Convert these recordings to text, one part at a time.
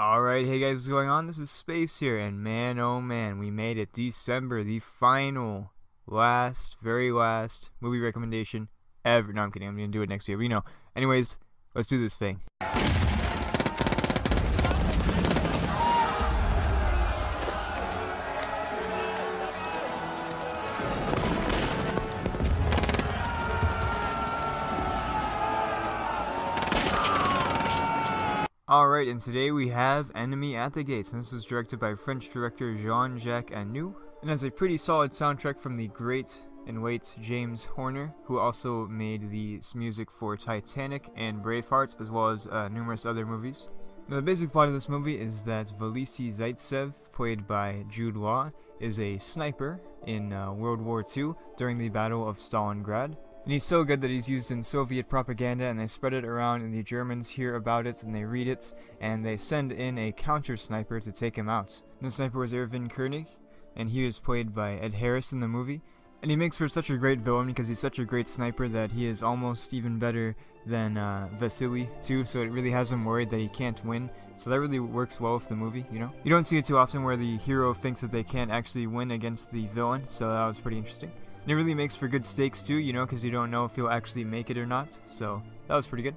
Alright, hey guys, what's going on? This is Space here, and man, oh man, we made it. December, the final, very last movie recommendation ever. No, I'm kidding, I'm gonna do it next year, but you know. Anyways, let's do this thing. Alright, and today we have Enemy at the Gates, and this was directed by French director Jean-Jacques Annou, and has a pretty solid soundtrack from the great and late James Horner, who also made the music for Titanic and Braveheart, as well as numerous other movies. Now, the basic plot of this movie is that Valery Zaitsev, played by Jude Law, is a sniper in World War II during the Battle of Stalingrad. And he's so good that he's used in Soviet propaganda, and they spread it around, and the Germans hear about it, and they read it, and they send in a counter-sniper to take him out. And the sniper was Erwin Koenig, and he was played by Ed Harris in the movie. And he makes for such a great villain because he's such a great sniper that he is almost even better than Vasily too, so it really has him worried that he can't win. So that really works well with the movie, you know? You don't see it too often where the hero thinks that they can't actually win against the villain, so that was pretty interesting. And it really makes for good stakes too, you know, because you don't know if he'll actually make it or not, so that was pretty good.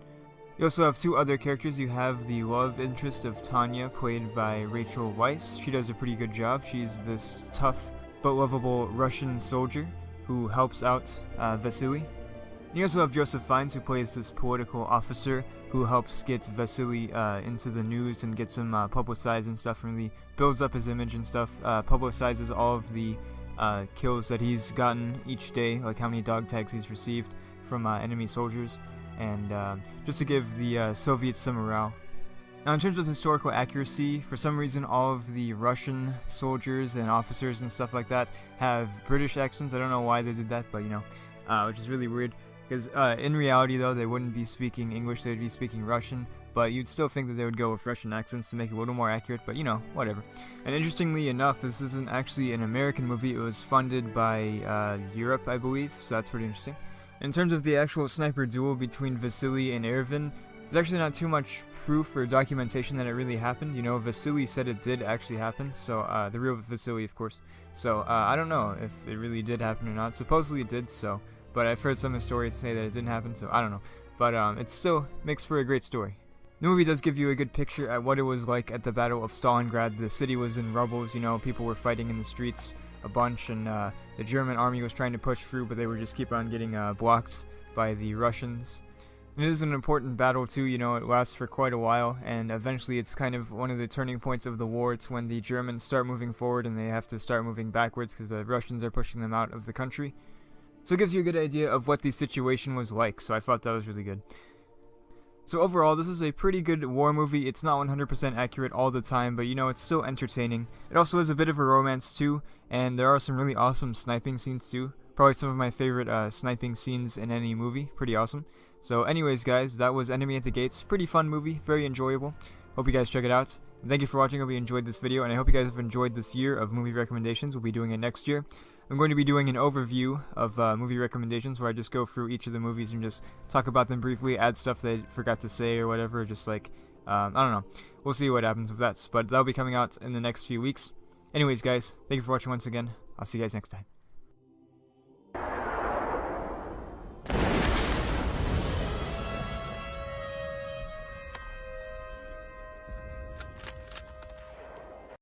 You also have two other characters. You have the love interest of Tanya, played by Rachel Weisz. She does a pretty good job. She's this tough but lovable Russian soldier who helps out Vasily. And you also have Joseph Fiennes, who plays this political officer who helps get Vasily into the news and gets him publicized and stuff, and really builds up his image and stuff, publicizes all of the kills that he's gotten each day, like how many dog tags he's received from enemy soldiers, and just to give the Soviets some morale. Now, in terms of historical accuracy, for some reason all of the Russian soldiers and officers and stuff like that have British accents. I don't know why they did that, but you know, which is really weird, because in reality though, they wouldn't be speaking English, they would be speaking Russian, but you'd still think that they would go with Russian accents to make it a little more accurate, but you know, whatever. And interestingly enough, this isn't actually an American movie. It was funded by Europe, I believe, so that's pretty interesting. In terms of the actual sniper duel between Vasily and Erwin, there's actually not too much proof or documentation that it really happened. You know, Vasily said it did actually happen, so the real Vasily, of course. So I don't know if it really did happen or not. Supposedly it did, so, but I've heard some historians say that it didn't happen, so I don't know. But it still makes for a great story. The movie does give you a good picture at what it was like at the Battle of Stalingrad. The city was in rubbles, you know, people were fighting in the streets a bunch, and the German army was trying to push through, but they were just keep on getting blocked by the Russians. And it is an important battle too, you know, it lasts for quite a while, and eventually it's kind of one of the turning points of the war. It's when the Germans start moving forward and they have to start moving backwards because the Russians are pushing them out of the country. So it gives you a good idea of what the situation was like, so I thought that was really good. So overall, this is a pretty good war movie. It's not 100% accurate all the time, but you know, it's still entertaining. It also has a bit of a romance too, and there are some really awesome sniping scenes too. Probably some of my favorite sniping scenes in any movie. Pretty awesome. So anyways guys, that was Enemy at the Gates. Pretty fun movie, very enjoyable. Hope you guys check it out. And thank you for watching. I hope you enjoyed this video, and I hope you guys have enjoyed this year of movie recommendations. We'll be doing it next year. I'm going to be doing an overview of movie recommendations where I just go through each of the movies and just talk about them briefly, add stuff that I forgot to say or whatever, just like, I don't know. We'll see what happens with that, but that'll be coming out in the next few weeks. Anyways guys, thank you for watching once again. I'll see you guys next time.